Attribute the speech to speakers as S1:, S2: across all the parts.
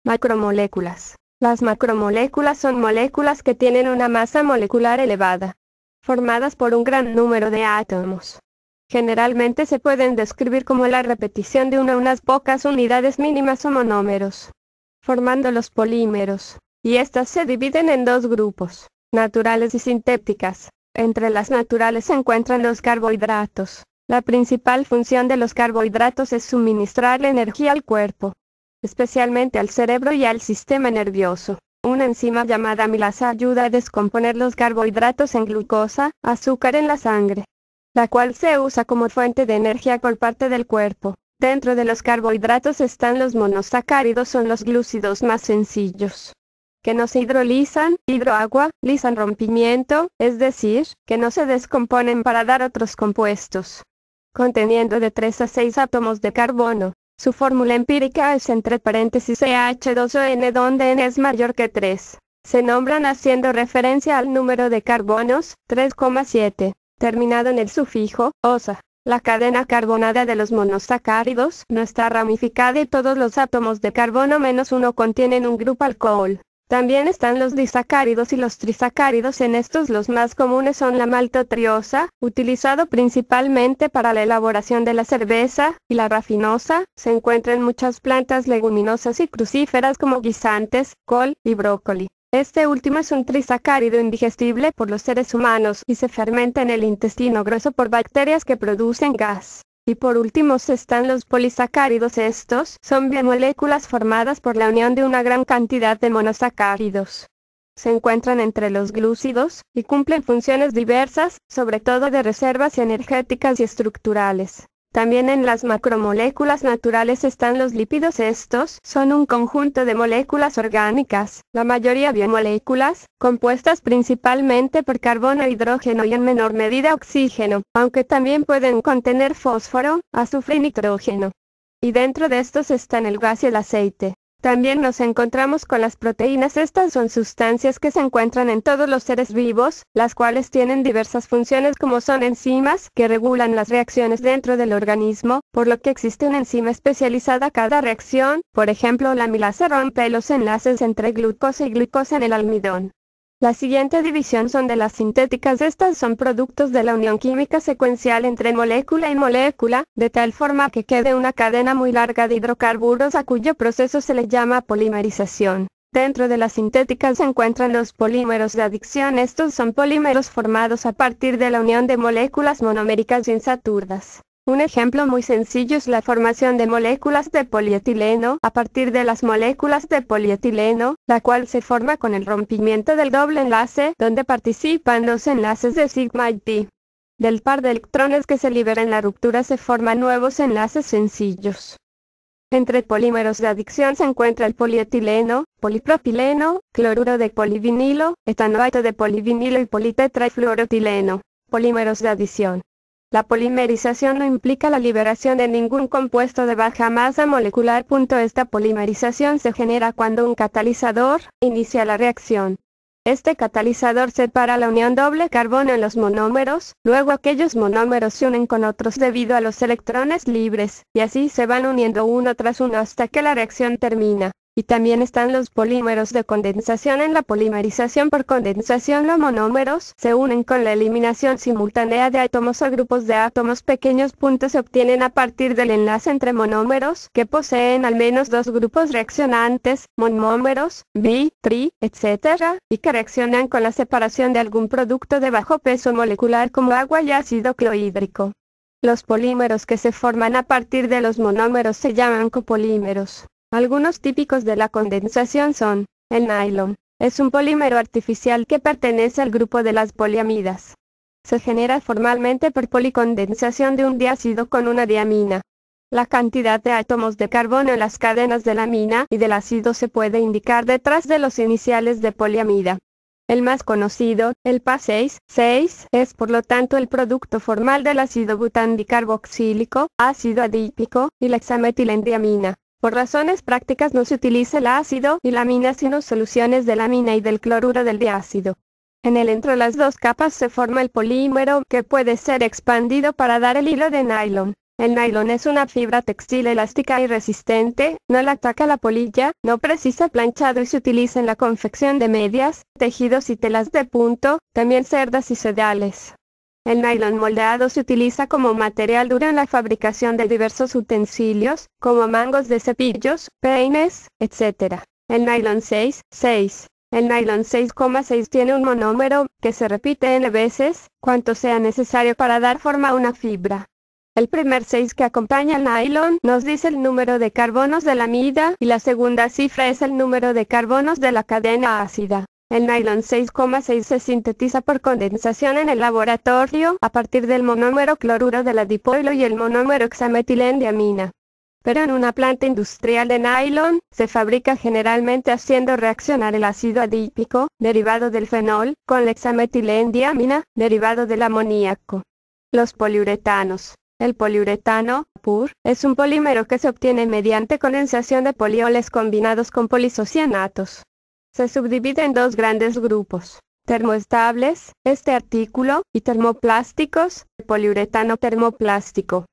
S1: Macromoléculas. Las macromoléculas son moléculas que tienen una masa molecular elevada, formadas por un gran número de átomos. Generalmente se pueden describir como la repetición de unas pocas unidades mínimas o monómeros, formando los polímeros, y estas se dividen en dos grupos, naturales y sintéticas. Entre las naturales se encuentran los carbohidratos. La principal función de los carbohidratos es suministrar energía al cuerpo, especialmente al cerebro y al sistema nervioso. Una enzima llamada amilasa ayuda a descomponer los carbohidratos en glucosa, azúcar en la sangre, la cual se usa como fuente de energía por parte del cuerpo. Dentro de los carbohidratos están los monosacáridos, son los glúcidos más sencillos, que no se hidrolizan, hidroagua, lisan rompimiento, es decir, que no se descomponen para dar otros compuestos, conteniendo de 3 a 6 átomos de carbono. Su fórmula empírica es entre paréntesis CH2ON, donde N es mayor que 3. Se nombran haciendo referencia al número de carbonos, 3,7, terminado en el sufijo -osa. La cadena carbonada de los monosacáridos no está ramificada y todos los átomos de carbono menos uno contienen un grupo alcohol. También están los disacáridos y los trisacáridos. En estos los más comunes son la maltotriosa, utilizado principalmente para la elaboración de la cerveza, y la rafinosa. Se encuentra en muchas plantas leguminosas y crucíferas como guisantes, col y brócoli. Este último es un trisacárido indigestible por los seres humanos y se fermenta en el intestino grueso por bacterias que producen gas. Y por último están los polisacáridos. Estos son biomoléculas formadas por la unión de una gran cantidad de monosacáridos. Se encuentran entre los glúcidos, y cumplen funciones diversas, sobre todo de reservas energéticas y estructurales. También en las macromoléculas naturales están los lípidos. Estos son un conjunto de moléculas orgánicas, la mayoría biomoléculas, compuestas principalmente por carbono, hidrógeno y en menor medida oxígeno, aunque también pueden contener fósforo, azufre y nitrógeno. Y dentro de estos están el gas y el aceite. También nos encontramos con las proteínas. Estas son sustancias que se encuentran en todos los seres vivos, las cuales tienen diversas funciones como son enzimas, que regulan las reacciones dentro del organismo, por lo que existe una enzima especializada a cada reacción. Por ejemplo, la amilasa rompe los enlaces entre glucosa y glucosa en el almidón. La siguiente división son de las sintéticas. Estas son productos de la unión química secuencial entre molécula y molécula, de tal forma que quede una cadena muy larga de hidrocarburos, a cuyo proceso se le llama polimerización. Dentro de las sintéticas se encuentran los polímeros de adición. Estos son polímeros formados a partir de la unión de moléculas monoméricas insaturdas. Un ejemplo muy sencillo es la formación de moléculas de polietileno a partir de las moléculas de polietileno, la cual se forma con el rompimiento del doble enlace, donde participan los enlaces de sigma y pi. Del par de electrones que se libera en la ruptura se forman nuevos enlaces sencillos. Entre polímeros de adición se encuentra el polietileno, polipropileno, cloruro de polivinilo, etanoato de polivinilo y politetrafluorotileno. Polímeros de adición. La polimerización no implica la liberación de ningún compuesto de baja masa molecular. Esta polimerización se genera cuando un catalizador inicia la reacción. Este catalizador separa la unión doble carbono en los monómeros, luego aquellos monómeros se unen con otros debido a los electrones libres, y así se van uniendo uno tras uno hasta que la reacción termina. Y también están los polímeros de condensación. En la polimerización por condensación los monómeros se unen con la eliminación simultánea de átomos o grupos de átomos pequeños. Se obtienen a partir del enlace entre monómeros que poseen al menos dos grupos reaccionantes, monómeros, bi, tri, etc., y que reaccionan con la separación de algún producto de bajo peso molecular como agua y ácido clorhídrico. Los polímeros que se forman a partir de los monómeros se llaman copolímeros. Algunos típicos de la condensación son: el nylon. Es un polímero artificial que pertenece al grupo de las poliamidas. Se genera formalmente por policondensación de un diácido con una diamina. La cantidad de átomos de carbono en las cadenas de la amina y del ácido se puede indicar detrás de los iniciales de poliamida. El más conocido, el PA6, es por lo tanto el producto formal del ácido butandicarboxílico, ácido adípico, y la hexametilendiamina. Por razones prácticas no se utiliza el ácido y la amina sino soluciones de la amina y del cloruro del diácido. Entre las dos capas se forma el polímero que puede ser expandido para dar el hilo de nylon. El nylon es una fibra textil elástica y resistente, no la ataca la polilla, no precisa planchado y se utiliza en la confección de medias, tejidos y telas de punto, también cerdas y sedales. El nylon moldeado se utiliza como material duro en la fabricación de diversos utensilios, como mangos de cepillos, peines, etc. El nylon 6,6. El nylon 6,6 tiene un monómero, que se repite n veces, cuanto sea necesario para dar forma a una fibra. El primer 6 que acompaña al nylon nos dice el número de carbonos de la amida y la segunda cifra es el número de carbonos de la cadena ácida. El nylon 6,6 se sintetiza por condensación en el laboratorio a partir del monómero cloruro del adipoilo y el monómero hexametilendiamina. Pero en una planta industrial de nylon, se fabrica generalmente haciendo reaccionar el ácido adípico, derivado del fenol, con la hexametilendiamina, derivado del amoníaco. Los poliuretanos. El poliuretano, PUR, es un polímero que se obtiene mediante condensación de polioles combinados con polisocianatos. Se subdivide en dos grandes grupos: termoestables, este artículo, y termoplásticos, poliuretano termoplástico.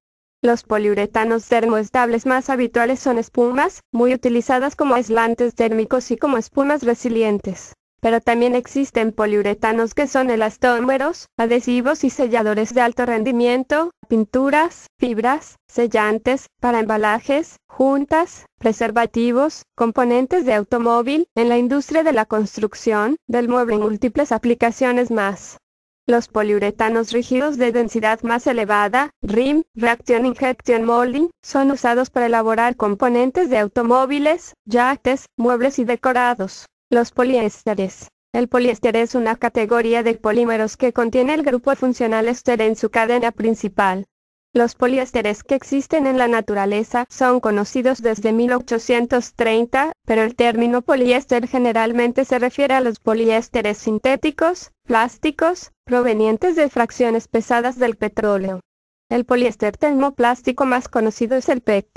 S1: Los poliuretanos termoestables más habituales son espumas, muy utilizadas como aislantes térmicos y como espumas resilientes. Pero también existen poliuretanos que son elastómeros, adhesivos y selladores de alto rendimiento, pinturas, fibras, sellantes, para embalajes, juntas, preservativos, componentes de automóvil, en la industria de la construcción, del mueble y múltiples aplicaciones más. Los poliuretanos rígidos de densidad más elevada, RIM, Reaction Injection Molding, son usados para elaborar componentes de automóviles, yates, muebles y decorados. Los poliésteres. El poliéster es una categoría de polímeros que contiene el grupo funcional éster en su cadena principal. Los poliésteres que existen en la naturaleza son conocidos desde 1830, pero el término poliéster generalmente se refiere a los poliésteres sintéticos, plásticos, provenientes de fracciones pesadas del petróleo. El poliéster termoplástico más conocido es el PET.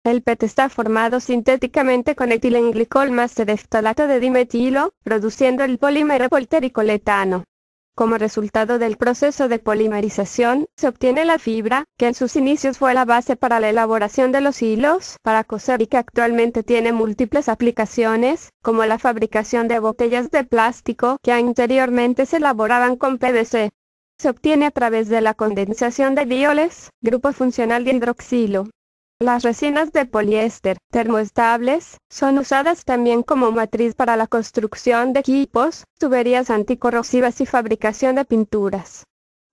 S1: El PET está formado sintéticamente con etilenglicol más tereftalato de dimetilo, produciendo el polímero poltericoletano. Como resultado del proceso de polimerización, se obtiene la fibra, que en sus inicios fue la base para la elaboración de los hilos para coser y que actualmente tiene múltiples aplicaciones, como la fabricación de botellas de plástico que anteriormente se elaboraban con PVC. Se obtiene a través de la condensación de dioles, grupo funcional de hidroxilo. Las resinas de poliéster, termoestables, son usadas también como matriz para la construcción de equipos, tuberías anticorrosivas y fabricación de pinturas.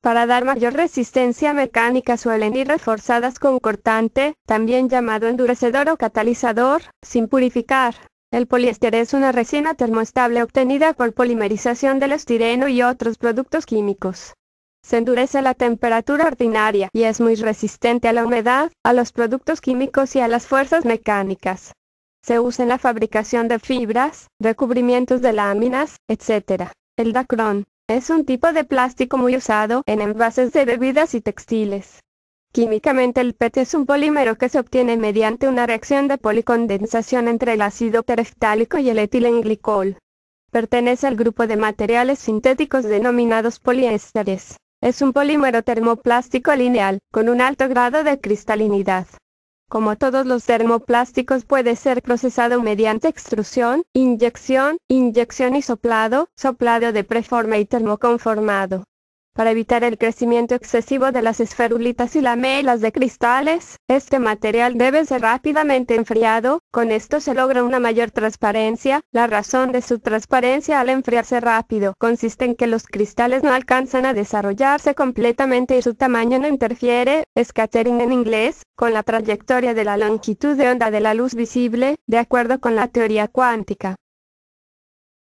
S1: Para dar mayor resistencia mecánica suelen ir reforzadas con cortante, también llamado endurecedor o catalizador, sin purificar. El poliéster es una resina termoestable obtenida por polimerización del estireno y otros productos químicos. Se endurece a la temperatura ordinaria y es muy resistente a la humedad, a los productos químicos y a las fuerzas mecánicas. Se usa en la fabricación de fibras, recubrimientos de láminas, etc. El dacrón es un tipo de plástico muy usado en envases de bebidas y textiles. Químicamente el PET es un polímero que se obtiene mediante una reacción de policondensación entre el ácido tereftálico y el etilenglicol. Pertenece al grupo de materiales sintéticos denominados poliésteres. Es un polímero termoplástico lineal, con un alto grado de cristalinidad. Como todos los termoplásticos puede ser procesado mediante extrusión, inyección y soplado, soplado de preforma y termoconformado. Para evitar el crecimiento excesivo de las esferulitas y lamelas de cristales, este material debe ser rápidamente enfriado, con esto se logra una mayor transparencia. La razón de su transparencia al enfriarse rápido consiste en que los cristales no alcanzan a desarrollarse completamente y su tamaño no interfiere, scattering en inglés, con la trayectoria de la longitud de onda de la luz visible, de acuerdo con la teoría cuántica.